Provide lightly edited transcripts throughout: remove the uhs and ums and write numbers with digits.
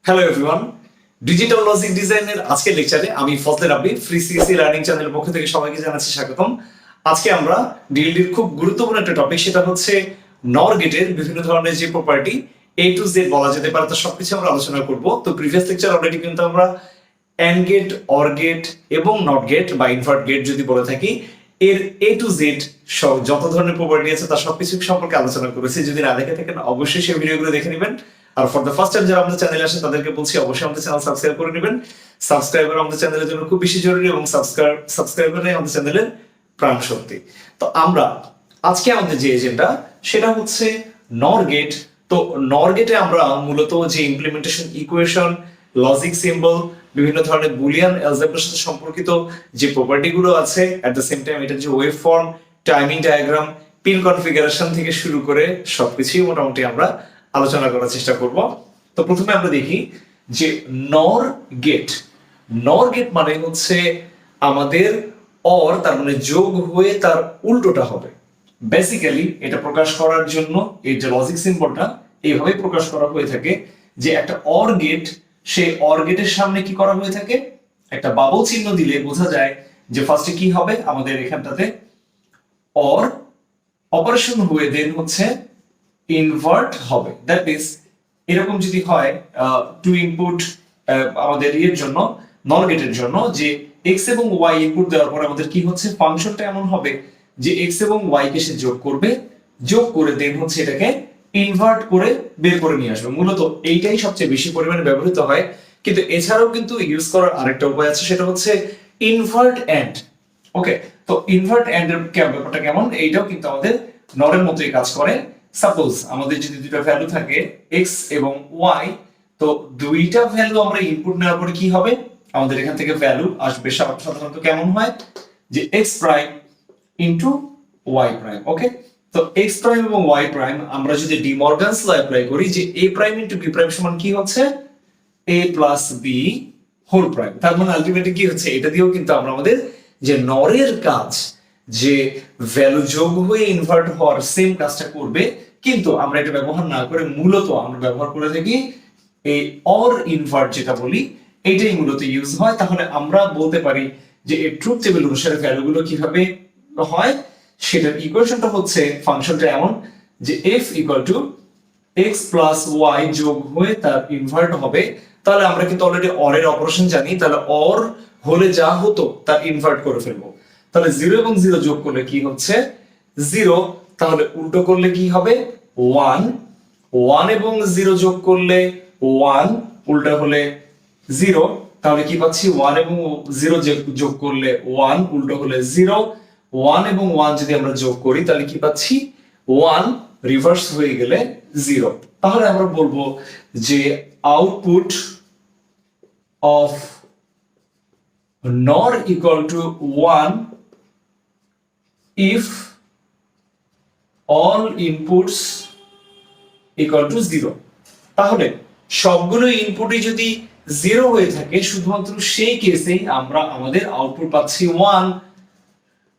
Hello everyone, digital logic ডিজাইনের আজকের লেকচারে আমি ফজলে রাব্বি ফ্রি সিএসসি লার্নিং চ্যানেলের পক্ষ থেকে সবাইকে জানাচ্ছি স্বাগতম। আজকে আমরা ডিএলডির খুব গুরুত্বপূর্ণ একটা টপিক, সেটা হচ্ছে নর গেটের বিভিন্ন ধরনের যে প্রপার্টি এ টু জেড বলা যেতে পারে, তো সবকিছু আমরা আলোচনা করব। তো প্রিভিয়াস লেকচার অলরেডি কিন্তু আমরা অ্যান্ড গেট, অর গেট এবং নট গেট বা ইনভার্ট গেট যদি বলে থাকি, এর এ টু জেড সব যত ধরনের প্রপার্টি আছে তার সবকিছু সম্পর্কে আলোচনা করেছি। যদি না দেখে থাকেন অবশ্যই সেই ভিডিওগুলো দেখে নেবেন। আর ফর দ্য ফার্স্ট টাইম যারা আমাদের চ্যানেলে আসেন তাদেরকে বলছি অবশ্যই আমাদের চ্যানেল সাবস্ক্রাইব করে নেবেন। সাবস্ক্রাইবার আমাদের চ্যানেলের জন্য খুব বেশি জরুরি এবং সাবস্ক্রাইবারই আমাদের চ্যানেলের প্রাণ শক্তি। তো আমরা আজকে আমাদের যে এজেন্ডা সেটা হচ্ছে নর গেট। তো নর গেটে আমরা মূলত যে ইমপ্লিমেন্টেশন ইকুয়েশন, লজিক সিম্বল, বিভিন্ন ধরনের বুলিয়ান অ্যালজেব্রার সাথে সম্পর্কিত যে প্রপার্টি গুলো আছে, এট দ্য সেম টাইম এটা যে wave form, timing diagram, pin configuration থেকে শুরু করে সবকিছুই মোটামুটি আমরা আলোচনা করার চেষ্টা করব। তো প্রথমে আমরা দেখি যে নর গেট। নর গেট মানে হচ্ছে আমাদের অর, তার মানে যোগ হয়ে তার উল্টোটা হবে। বেসিক্যালি এটা প্রকাশ করার জন্য এই যে লজিক সিম্বলটা এইভাবে প্রকাশ করা হয়ে থাকে যে একটা অর গেট, সেই অর গেটের সামনে কি করা হয়ে থাকে, একটা বাবল চিহ্ন দিলে বোঝা যায় যে ফার্স্টে কি হবে আমাদের এখানটাতে অর অপারেশন হয়ে দেন হচ্ছে ইনভার্ট হবে। দ্যাট মিন্স এরকম যদি হয় টু ইনপুট আমাদের এর জন্য, নর গেটের জন্য, যে এক্স এবং ওয়াই ইনপুট দেওয়ার পর আমাদের কি হচ্ছে ফাংশনটা এমন হবে যে এক্স এবং ওয়াই কে সে যোগ করবে, যোগ করে দেন হচ্ছে এটাকে ইনভার্ট করে বের করে নিয়ে আসবে। মূলত এইটাই সবচেয়ে বেশি পরিমাণে ব্যবহৃত হয়, কিন্তু এছাড়াও কিন্তু ইউজ করার আরেকটা উপায় আছে, সেটা হচ্ছে ইনভার্ট এন্ড। ওকে, তো ইনভার্ট এন্ড এর ব্যাপারটা কেমন, এইটাও কিন্তু আমাদের নরের মতোই কাজ করে। সাপোজ আমাদের যদি দুটো ভ্যালু থাকে x এবং y, তো দুইটা ভ্যালু আমরা ইনপুট নেওয়ার পরে কি হবে আমাদের এখান থেকে ভ্যালু আসবে সাধারণত কেমন হয় যে x prime into y prime. Okay, তো x প্রাইম এবং y প্রাইম আমরা যদি ডি মর্গানস ল অ্যাপ্লাই করি যে a prime into b prime সমান কি হচ্ছে a plus b whole prime. তার মানে আলটিমেটলি কি হচ্ছে, এটা দিয়েও কিন্তু আমরা আমাদের যে নরের কাজ, যে ভ্যালু যোগ হয়ে ইনভার্ট হওয়ার সেম কাজটা করবে, কিন্তু আমরা এটা ব্যবহার না করে মূলত আমরা ব্যবহার করে থাকি এই অর ইনভার্ট যেটা বলি, এইটাই মূলত ইউজ হয়। তাহলে আমরা বলতে পারি যে এই ট্রুথ টেবিল অনুসারে ভ্যালুগুলো কিভাবে হয়, সেটার ইকুয়েশনটা হচ্ছে ফাংশনটা এমন যে f equal to x plus y যোগ হয়ে তার ইনভার্ট হবে। তাহলে আমরা কিন্তু অলরেডি অর এর অপারেশন জানি, তাহলে অর হলে যা হতো তার ইনভার্ট করে ফেলবো। তাহলে 0 এবং 0 যোগ করলে কি হচ্ছে 0, তাহলে উল্টো করলে কি হবে 1, 1 এবং 0 যোগ করলে 1, উল্টো হলে 0, তাহলে কি পাচ্ছি 1 এবং 0 যোগ করলে 1, উল্টো হলে 0, 1 এবং 1 যদি আমরা যোগ করি তাহলে কি পাচ্ছি 1, রিভার্স হয়ে গেলে 0। তাহলে আমরা বলবো যে আউটপুট অফ নর equal to 1 if all inputs equal to 0। তাহলে সবগুলো ইনপুটই যদি 0 হয়ে থাকে, শুধুমাত্র সেই কেসেই আমরা আমাদের আউটপুট পাচ্ছি 1,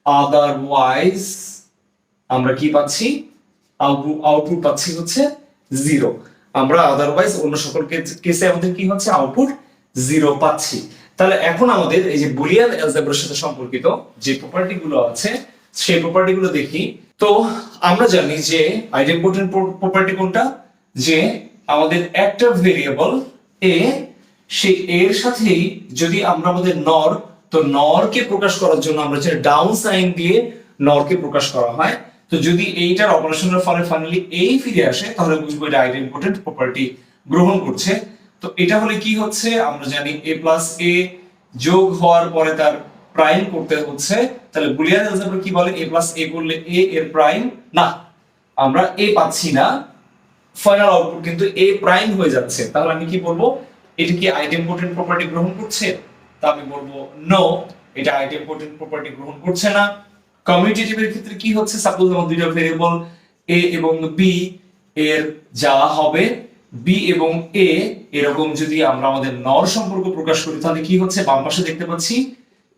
আদারওয়াইজ আমরা কি পাচ্ছি আউটপুট পাচ্ছি হচ্ছে 0। আমরা আদারওয়াইজ অন্য সকল কেসে আমাদের কি হচ্ছে আউটপুট 0 পাচ্ছি। তাহলে এখন আমাদের এই যে বুলিয়ান অ্যালজেব্রার সাথে সম্পর্কিত যে প্রপার্টি গুলো আছে সেই প্রপার্টি গুলো দেখি। তো আমরা জানি যে আইডেম্পোটেন্ট প্রপার্টি কোনটা, যে আমাদের একটা ভেরিয়েবল a, সেই এর সাথেই যদি আমরা আমাদের নর, তো নরকে প্রকাশ করার জন্য আমরা যে ডাউন সাইন দিয়ে নরকে প্রকাশ করা হয়, তো যদি এইটার অপারেশনের ফলে ফাইনালি এই ফিরে আসে তাহলে বুঝবো এটা আইডেম্পোটেন্ট প্রপার্টি গ্রহণ করছে। তো এটা হলে কি হচ্ছে আমরা জানি a প্লাস a যোগ হওয়ার পরে তার প্রাইম করতে হচ্ছে, তাহলে বুলিয়ান অ্যালজেব্রা কি বলে a প্লাস a করলে a এর প্রাইম না, আমরা a পাচ্ছি না, ফাইনাল আউটপুট কিন্তু a প্রাইম হয়ে যাচ্ছে। তাহলে আমি কি বলবো, এটা কি আইডেম্পোটেন্ট প্রপার্টি গ্রহণ করছে? তা আমি বলবো নো, এটা আইডেম্পোটেন্ট প্রপার্টি গ্রহণ করছে না। কমিউটেটিভের ক্ষেত্রে কি হচ্ছে, সাপোজ আমার দুইটা ভেরিয়েবল a এবং b, এর যা হবে b এবং a এরকম যদি আমরা আমাদের নর সম্পর্ক প্রকাশ করি তাহলে কি হচ্ছে, বাম পাশে দেখতে পাচ্ছি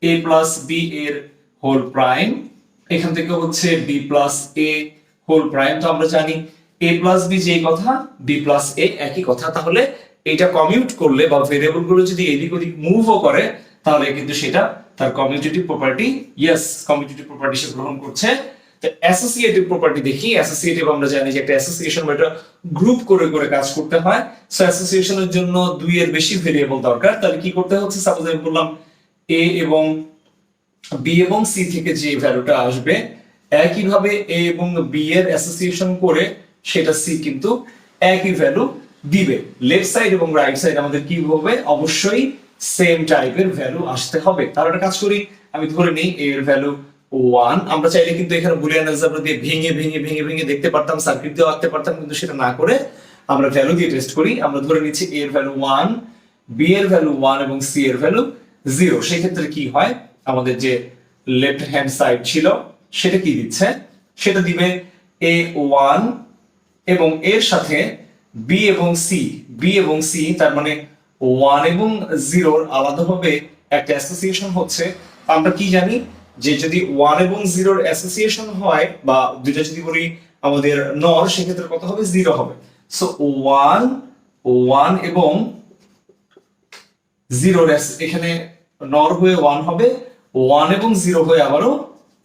a প্লাস b এর হোল প্রাইম, এখান থেকে হচ্ছে b plus a whole prime. তো আমরা জানি a প্লাস b যেই কথা, b প্লাস a একই কথা, তাহলে এটা কমিউট করলে বা ভেরিয়েবল গুলো যদি এদিক ওদিক মুভও করে তাহলে কিন্তু সেটা তার commutative property, yes commutative property সে গ্রহণ করছে। তো অ্যাসোসিয়েটিভ প্রপার্টি দেখি। অ্যাসোসিয়েটিভ আমরা জানি যে একটা অ্যাসোসিয়েশন বা একটা গ্রুপ করে করে কাজ করতে হয়। সো অ্যাসোসিয়েশনের জন্য দুই এর বেশি ভেরিয়েবল দরকার। তাহলে কি করতে হচ্ছে, সাপোজ আমি বললাম এ এবং বি এবং সি থেকে যে ভ্যালুটা আসবে একইভাবে এ এবং বি এর অ্যাসোসিয়েশন করে সেটা সি কিন্তু একই ভ্যালু দিবে। লেফট সাইড এবং রাইট সাইড আমাদের কি হবে, অবশ্যই সেম টাইপের ভ্যালু আসতে হবে। তাহলে একটা কাজ করি, আমি ধরে নিই এ এর ভ্যালু 1। আমরা চাইলে কিন্তু এখানে বুলিয়ান অ্যালজেব্রা দিয়ে ভেঙে ভেঙে ভেঙে ভেঙে দেখতে পারতাম, সার্কিট দিয়ে আঁকতে পারতাম, কিন্তু সেটা না করে আমরা ভ্যালু দিয়ে টেস্ট করি। আমরা ধরে নিচ্ছি এ এর ভ্যালু 1, বি এর ভ্যালু 1 এবং সি এর ভ্যালু 0। সেই ক্ষেত্রে কি হয়, আমাদের যে লেফট হ্যান্ড সাইড ছিল সেটা কি দিচ্ছে, সেটা দিবে a1 এবং এর সাথে বি এবং সি, তার মানে 1 এবং 0 আলাদাভাবে একটা অ্যাসোসিয়েশন হচ্ছে। আমরা কি জানি যে যদি 1 এবং 0 অ্যাসোসিয়েশন হয় বা দুইটা যদি বলি আমাদের নর, সেক্ষেত্রে কত হবে, 0 হবে। সো 1 এবং 0 এখানে নর হয়ে 1 হবে, 1 এবং 0 হয়ে আবারও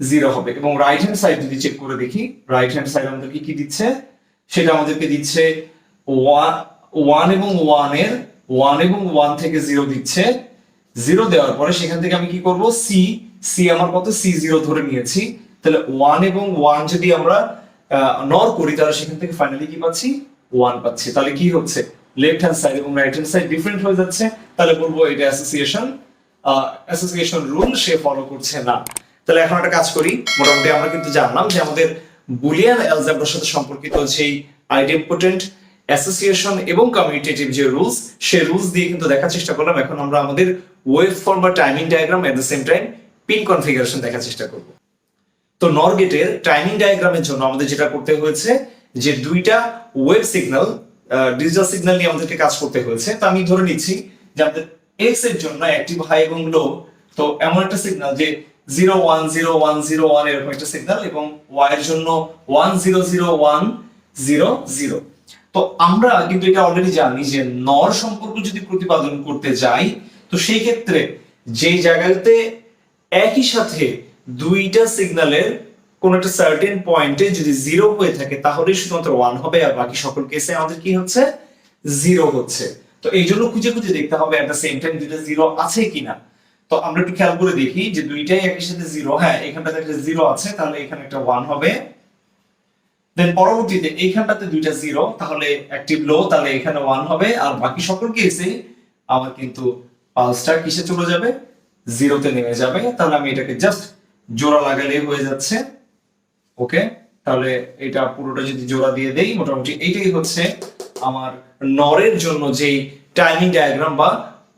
0 হবে। এবং রাইট হ্যান্ড সাইড যদি চেক করে দেখি, রাইট হ্যান্ড সাইড আমাদেরকে কি দিচ্ছে, সেটা আমাদেরকে দিচ্ছে 1 এবং 1 থেকে 0 দিচ্ছে। 0 দেওয়ার পরে সেখান থেকে আমি কি করব, সি আমার কত, C0 ধরে নিয়েছি। তাহলে 1 এবং 1 যদি আমরা নর করি তাহলে সেখান থেকে ফাইনালি কি পাচ্ছি, 1 পাচ্ছি। তাহলে কি হচ্ছে, লেফট হ্যান্ড সাইড এবং রাইট হ্যান্ড সাইড ডিফারেন্ট হয়ে যাচ্ছে। তাহলে বলবো এটা অ্যাসোসিয়েশন রুল সে ফলো করছে না। তাহলে এখন একটা কাজ করি, মোটামুটি আমরা কিন্তু জানলাম যে আমাদের বুলিয়ান অ্যালজেব্রার সাথে সম্পর্কিত যেই আইডেম্পোটেন্ট, অ্যাসোসিয়েশন এবং কমিউটেটিভ যে রুলস, সেই রুলস দিয়ে কিন্তু দেখার চেষ্টা করলাম। এখন আমরা আমাদের ওয়েভ ফর্ম বা timing diagram at the same time pin configuration দেখার চেষ্টা করব। তো নর গেটের টাইমিং ডায়াগ্রামের জন্য আমাদের যেটা করতে হয়েছে, যে দুইটা ওয়েভ সিগন্যাল, ডিজিটাল সিগন্যাল নিয়ে আমাদেরকে কাজ করতে হয়েছে। তো আমি ধরে নিচ্ছি যে আমাদের এক্স এর জন্য অ্যাক্টিভ হাই এবং লো, তো এমন একটা সিগন্যাল যে 0 1 0 1 0 1 এরকম একটা সিগন্যাল, এবং ওয়াই এর জন্য 1 0 0 1 0 0। তো আমরা কিন্তু এটা অলরেডি জানি যে নর সম্পর্ক যদি প্রতিপাদন করতে যাই, তো সেই ক্ষেত্রে যে জায়গাতে একই সাথে দুইটা সিগন্যালের কোন একটা সার্টেন পয়েন্টে যদি 0 হয়ে থাকে তাহলে শুধুমাত্র 1 হবে, আর বাকি সকল কেসে আমাদের কি হচ্ছে, 0 হচ্ছে। তো এই জন্য খুঁজে খুঁজে দেখতে হবে এট দ্য সেম টাইম দুইটা 0 আছে কিনা। তো আমরা একটু খেয়াল করে দেখি যে দুইটাই একই সাথে 0, হ্যাঁ এখানটাতে একটা 0 আছে, তাহলে এখানে একটা 1 হবে। দেন পরবর্তীতে এইখানটাতে দুইটা 0, তাহলে অ্যাক্টিভ লো, তাহলে এখানে 1 হবে, আর বাকি সকল কেসে আমার কিন্তু পালসটা কিসে চলে যাবে, 0 তে নেমে যাবে। তাহলে আমি এটাকে জাস্ট জোড়া লাগালে হয়ে যাচ্ছে। ওকে, তাহলে এটা পুরোটা যদি জোড়া দিয়ে দেই, মোটামুটি এইটাই হচ্ছে আমার নরের জন্য যেই টাইমিং ডায়াগ্রাম বা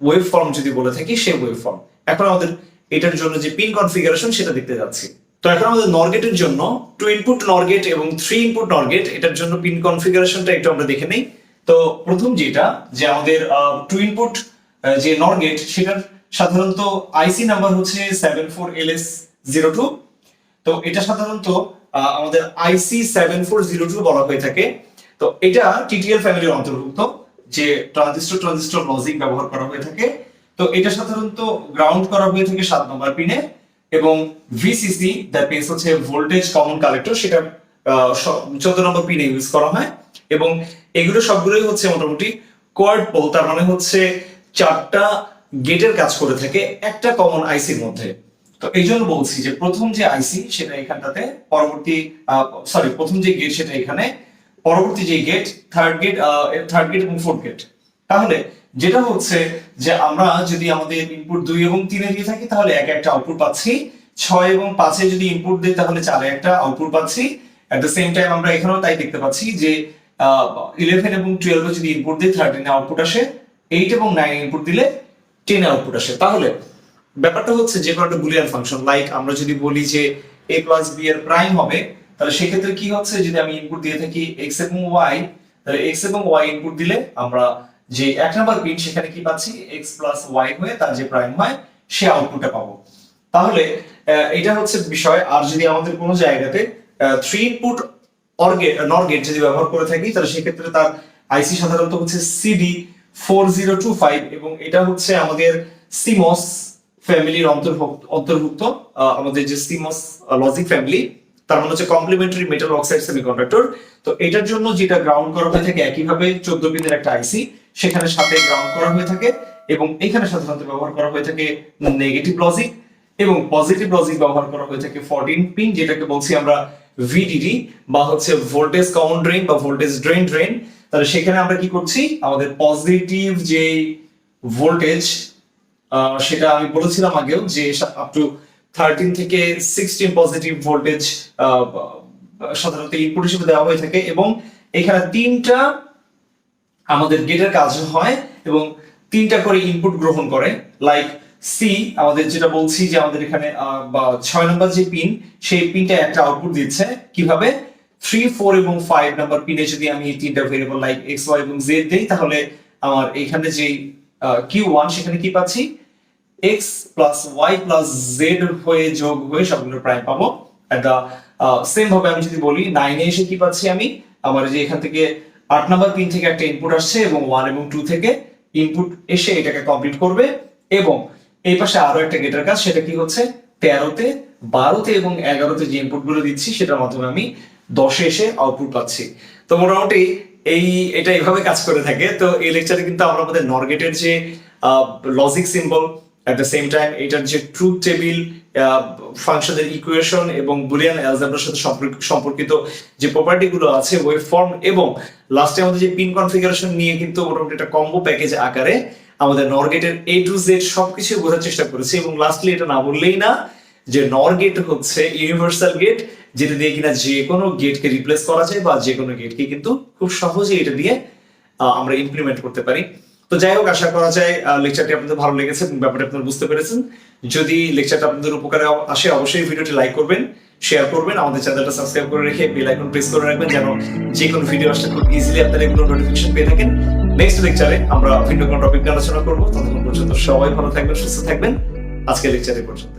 ওয়েভ ফর্ম যদি বলে থাকি, সেই ওয়েভ ফর্ম। এখন আমাদের এটার জন্য যে পিন কনফিগারেশন সেটা দেখতে যাচ্ছি। তো এখন আমাদের নর গেটের জন্য 2 ইনপুট নর গেট এবং 3 ইনপুট নর গেট, এটার জন্য পিন কনফিগারেশনটা একটু আমরা দেখে নেই। তো প্রথম যেটা, যে আমাদের 2 ইনপুট যে নর গেট, সেটার সাধারণত আইসি নাম্বার হচ্ছে 74LS02। তো এটা সাধারণত আমাদের আইসি 7402 বলা হয়ে থাকে। তো এটা টিটিএল ফ্যামিলির অন্তর্ভুক্ত, যে ট্রানজিস্টর লজিক ব্যবহার করা হয়ে থাকে। তো এটা সাধারণত গ্রাউন্ড করা হয়ে থাকে 7 নম্বর পিনে, এবং ভিসিসি দ্যাট মিন্স হচ্ছে ভোল্টেজ কমন কালেক্টর, সেটা 14 নম্বর পিনে ইউজ করা হয়। এবং এগুলো সবগুলোই হচ্ছে মোটামুটি কোয়াড পোল, তার মানে হচ্ছে 4টা গেটের কাজ করে থাকে একটা কমন আইসির মধ্যে। তো এই জন্য বলছি যে প্রথম যে আইসি সেটা এখানটাতে, প্রথম যে গেট সেটা এখানে, পরবর্তী যে গেট থার্ড গেট এবং ফোর্থ গেট। তাহলে যেটা হচ্ছে যে আমরা যদি আমাদের ইনপুট 2 এবং 3 এ দিয়ে থাকি তাহলে একটা আউটপুট পাচ্ছি, 6 এবং 5 এ যদি ইনপুট দেই তাহলে 4 এ একটা আউটপুট পাচ্ছি। এট দ্য সেম টাইম আমরা এখানেও তাই দেখতে পাচ্ছি যে 11 এবং 12 এ যদি ইনপুট দিই 13 এ আউটপুট আসে, 8 এবং 9 ইনপুট দিলে 10 এ আউটপুট আসে। তাহলে ব্যাপারটা হচ্ছে যে কোনো একটা বুলিয়ান ফাংশন, লাইক আমরা যদি বলি যে a প্লাস b এর প্রাইম হবে, তাহলে সেক্ষেত্রে কি হচ্ছে, যদি আমি ইনপুট দিয়ে থাকি x এবং y, তাহলে x এবং y ইনপুট দিলে আমরা যে 1 নাম্বার পিন সেখানে কি পাচ্ছি, x প্লাস y হয়ে তার যে প্রাইম হয় সে আউটপুটটা পাবো। তাহলে এটা হচ্ছে বিষয়। আর যদি আমাদের কোনো জায়গাতে 3 ইনপুট নর গেট যদি ব্যবহার করে থাকি, তাহলে সেক্ষেত্রে তার আইসি সাধারণত হচ্ছে সিডি 4025 এবং এটা হচ্ছে আমাদের সিমস ফ্যামিলির অন্তর্ভুক্ত আমাদের যে সিমস লজিক ফ্যামিলি, তার মানে হচ্ছে কমপ্লিমেন্টারি মেটাল অক্সাইড সেমিকন্ডাক্টর। তো এটার জন্য যেটা গ্রাউন্ড করা হয়ে থাকে একইভাবে 14 পিনের একটা আইসি, সেখানে সাথে গ্রাউন্ড করা হয়ে থাকে এবং এখানে সাধারণত ব্যবহার করা হয়ে থাকে নেগেটিভ লজিক এবং পজিটিভ লজিক ব্যবহার করা হয়ে থাকে 14 পিন, যেটাকে বলছি আমরা ভিডিডি বা হচ্ছে ভোল্টেজ কমন ড্রেন বা ভোল্টেজ ড্রেন। তাহলে সেখানে আমরা কি করছি, আমাদের পজিটিভ যে ভোল্টেজ সেটা আমি বলেছিলাম আগেও যে আপ টু 13 থেকে 16 পজিটিভ ভোল্টেজ সাধারণত ইনপুট হিসেবে দেওয়া হয়ে থাকে এবং এখানে তিনটা আমাদের গেটের কাজ হয় এবং তিনটা করে ইনপুট গ্রহণ করে। লাইক সি আমাদের যেটা বলছি যে আমাদের এখানে বা 6 নম্বর যে পিন, সেই পিনটা একটা আউটপুট দিচ্ছে কিভাবে 3, 4 এবং 5 নাম্বার পিনে যদি আমি তিনটা ভেরিয়েবল লাইক এক্স ওয়াই এবং জেড দেই, তাহলে আমার এখানে যে Q1 সেখানে কি পাচ্ছি, x plus Y plus Z হয়ে যোগ হয়ে সবগুলো প্রাইম পাবো। সেম ভাবে আমি যদি বলি 9 এ এসে কি পাচ্ছি আমি, আমার যে এখান থেকে 8 নাম্বার পিন থেকে একটা ইনপুট আসছে এবং 1 এবং 2 থেকে ইনপুট এসে এটাকে কমপ্লিট করবে এবং এই পাশে আরো একটা গেটের কাজ, সেটা কি হচ্ছে 13তে 12তে এবং 11তে যে ইনপুট গুলো দিচ্ছি সেটার মাধ্যমে আমি 10 এ এসে আউটপুট পাচ্ছি। তো মোটামুটি এটা এইভাবে কাজ করে থাকে। তো এই লেকচারে কিন্তু আমরা আমাদের নর গেটের যে logic symbol, at the same time এটার যে ট্রুথ টেবিল, ফাংশনের ইকুয়েশন এবং বুলিয়ান অ্যালজেব্রার সাথে সম্পর্কিত যে প্রপার্টি গুলো আছে, ওয়েভ ফর্ম এবং লাস্টে আমাদের যে পিন কনফিগারেশন নিয়ে কিন্তু মোটামুটি একটা কম্বো প্যাকেজ আকারে আমাদের নর গেটের এ টু জেড সবকিছু বোঝার চেষ্টা করেছি। এবং লাস্টলি এটা না বললেই না যে নর গেট হচ্ছে ইউনিভার্সাল গেট, যেটা দিয়ে কিনা যে কোনো গেটকে রিপ্লেস করা যায় বা যে কোনো গেটকে কিন্তু খুব সহজে এটা দিয়ে আমরা ইমপ্লিমেন্ট করতে পারি। তো যাই হোক, আশা করা যায় লেকচারটি আপনাদের ভালো লেগেছে এবং ব্যাপারটা আপনারা বুঝতে পেরেছেন। যদি লেকচারটা আপনাদের উপকারে আসে অবশ্যই ভিডিওটি লাইক করবেন, শেয়ার করবেন, আমাদের চ্যানেলটা সাবস্ক্রাইব করে রেখে বেল আইকন প্রেস করে রাখবেন যেন যে কোনো ভিডিও আসলে খুব ইজিলি আপনারা এগুলো নোটিফিকেশন পেয়ে থাকেন। নেক্সট লেকচারে আমরা ভিন্ন কোনো টপিক আলোচনা করবো। ততক্ষণ পর্যন্ত সবাই ভালো থাকবেন, সুস্থ থাকবেন। আজকের লেকচার এই পর্যন্ত।